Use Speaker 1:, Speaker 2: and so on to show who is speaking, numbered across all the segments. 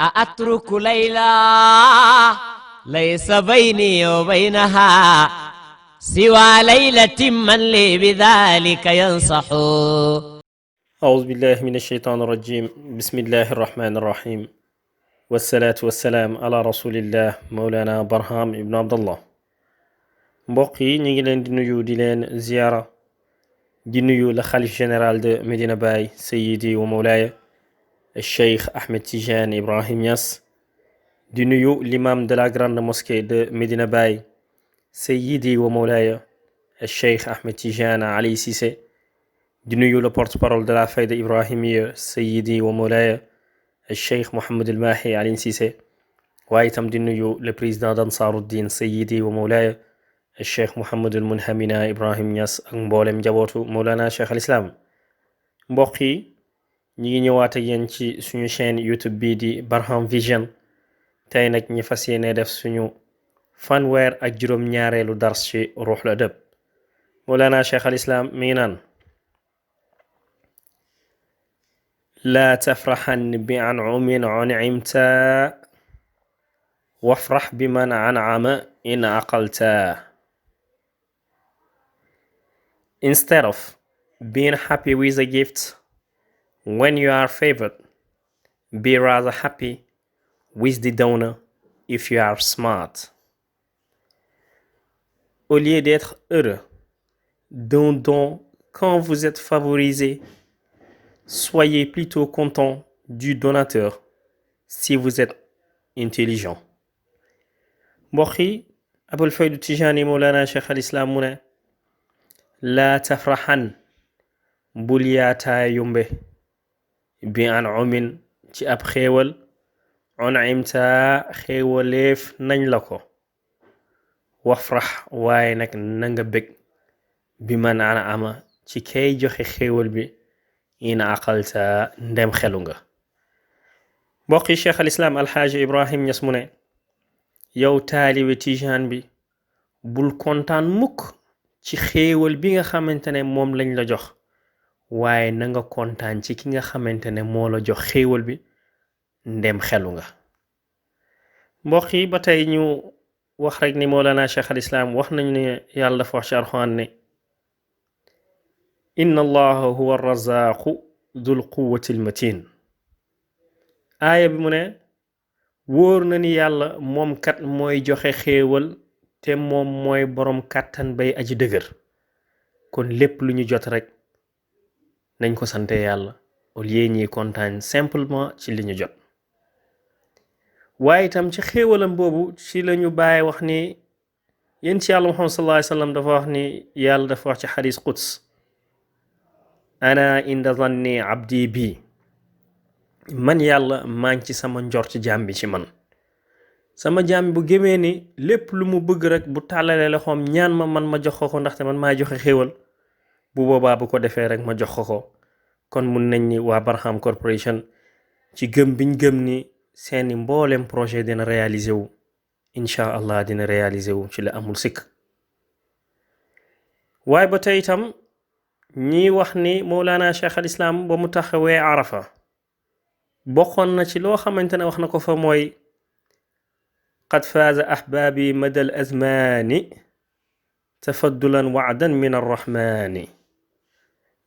Speaker 1: أأترك ليلى ليس بيني وبينها سوى ليلة من لي بذلك ينصح.
Speaker 2: أعوذ بالله من الشيطان الرجيم. بسم الله الرحمن الرحيم، والصلاة والسلام على رسول الله مولانا برهام ibn Abdallah. mbokk yi ñu ngi leen di nuyu di leen ziyaara di nuyu la xalif général de Medina Baye Sayyidi wa Mawlaaya Cheikh Ahmed Tidiane Ibrahim Niass, di nuyu l'imam de la grande mosquée de Medina Baye Sayyidi wa Mawlaaya Cheikh Ahmed Tidiane Ali Cissé, di nuyu le porte-parole de la Fayda Ibrahimiyya Sayyidi wa Mawlaaya Cheikh Mohammed El Mahi Ali Cissé, waaye itam di nuyu le président d'Ansaruddin Sayyidi wa Mawlaaya Cheikh Mohammed El Munhamina Ibrahim Niass ak mboolem njabootu Mawlana Cheikh al Islam. mbokk yi ñi ngi ñëwaat ak yéen ci suñu chaîne YouTube bii di Barham Vision. tey nag ñi fas yéene def suñu fanweer ak juróom-ñaareelu dars ci Ruuhul Adab. Mawlana Cheikh al Islam mi ngi naan: laa tafraxan bi an'umin un'imta wafrax bi man an'ama in aqalta. Instead of being happy with a gift when you are favored, be rather happy with the donor if you are smart. Au lieu d'être heureux d'un don quand vous êtes favorisé, soyez plutôt content du donateur si vous êtes intelligent. mbokk yi, Abul Faydu Tijaani Mawlana Cheikh al Islam mu ne: laa tafraxan bul yaataa yumbe bi an'umin ci ab xéewal un'imta xéewaleef nañ la ko, wafrax waaye nag nanga bég bi man an'ama ci kay joxe xéewal bi in aqalta ndem xelu nga. mbokk yi, Cheikh al Islam Alxaaji Ibrahim Niass mu ne: yow taalibe Tijaan bi, bul kontaan mukk ci xéewal bi nga xamante ne moom lañ la jox, waaye na nga kontaan ci ki nga xamante ne moo la jox xéewal bi ndem xelu nga. mbokk yi, ba tey ñu wax rek ni Mawlana Cheikh al Islam wax nañu ne yàlla dafa wax ci Alxuraan ne: inna allaha huwa arrazaqu dul quwwati almatin. aaya bi mu ne wóor na ni yàlla moom kat mooy joxe xéewal te moom mooy boroom kàttan bay aji dëgër. kon lépp lu ñu jot rek nañ ko sante yàlla au lieu ñi kontaan simplement ci li ñu jot. waaye itam ci xéewalam boobu ci la ñu bàyyi wax ni yéen ci yàlla Muhammad sallallahu alayhi wa sallam dafa wax ni yàlla dafa wax ci xadis quds: ana inda zanni abdi bi, man yàlla maa ngi ci sama njort jaam bi ci man. sama jaam bu gëmee ni lépp lu mu bëgg rek bu tàllalee loxoom ñaan ma man ma jox ko ndaxte man maa joxe xéewal, bu boobaa bu ko defee rek ma jox ko. kon mun nañ ni waa Barham Corporation ci gëm biñ gëm ni seeni mboolem projet dina réaliser wu, incha allah dina réaliser wu ci la amul sikk. waaye ba tey itam ñi wax ni Mawlana Cheikh al Islam ba mu taxawee Arafa bokkoon na ci loo xamante ne wax na ko fa mooy: qad faaza ahbaabi madal azmaani tafaddulan wa'dan min arrahmaani.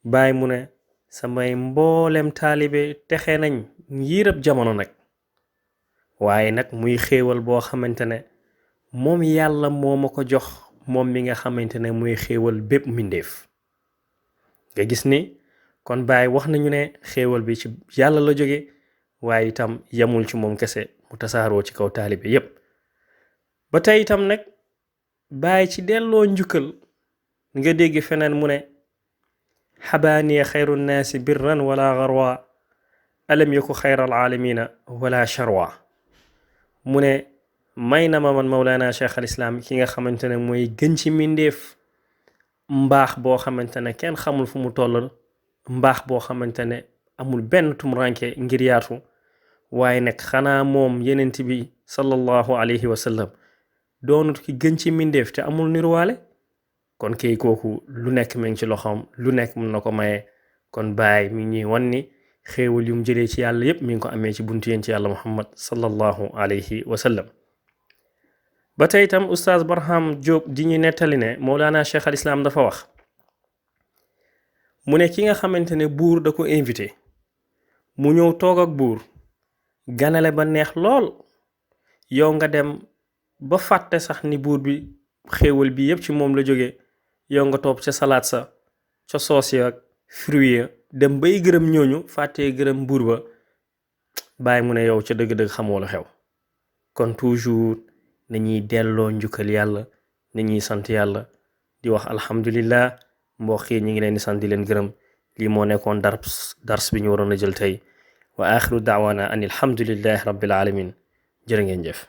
Speaker 2: Baay mu ne samay mboolem taalibe texe nañ ngirab jamono nag, waaye nag muy xéewal boo xamante ne moom yàlla moo ma ko jox, moom mi nga xamante ne muy xéewal bépp mbindeef. nga gis ni kon Baay wax nañu ne xéewal bi ci yàlla la jóge, waaye itam yamul ci moom kese, mu tasaaroo ci kaw taalibe yépp. ba tey itam nag Baay ci delloo njukkal nga dégg feneen mu ne: xabaaniya xayru nnaasi birran wala garwa alam yaku xayral aalamina wala charwa. mu ne may na ma man Mawlana Cheikh al Islam ki nga xamante ne mooy gën ci mbindeef mbaax boo xamante ne kenn xamul fu mu toll, mbaax boo xamante ne amul benn tumuranke ngir yaatu. waaye nag xanaa moom yenent bi sallallahu alayhi wa sallam doonut ki gën ci mbindeef te amul niruwaale? kon kay kooku lu nekk mi ngi ci loxoom, lu nekk mën na ko maye. kon Baay mi ñuy wan ni xéewal yum jëlee ci yàlla yépp mi ngi ko amee ci buntu yéen ci yàlla muhammad sallallahu alayhi wa sallam. ba tey itam oustaz Barham Diop di ñu nettali ne Mawlana Cheikh al Islam dafa wax mu ne ki nga xamante ne buur da ko invité mu ñëw toog ak buur ganale ba neex lool yow nga dem ba fàtte sax ni buur bi xéewal bi yépp ci moom la jóge yow nga topp ca salaat sa ca soos ya ak fruit ya dem bay gërëm ñooñu fàttee gërëm buur ba bàyyi mu ne yow ca dëgg-dëgg xamoo la xew. kon toujours nañuy delloo njukkal yàlla nañuy sant yàlla di wax alhamdulillah. mbokk yi ñu ngi leen di sant di leen gërëm lii moo nekkoon dars bi ñu waroon a jël tey wa axiru daawaana an alhamdulillahi rabbil alamin jërë ngeen jëf.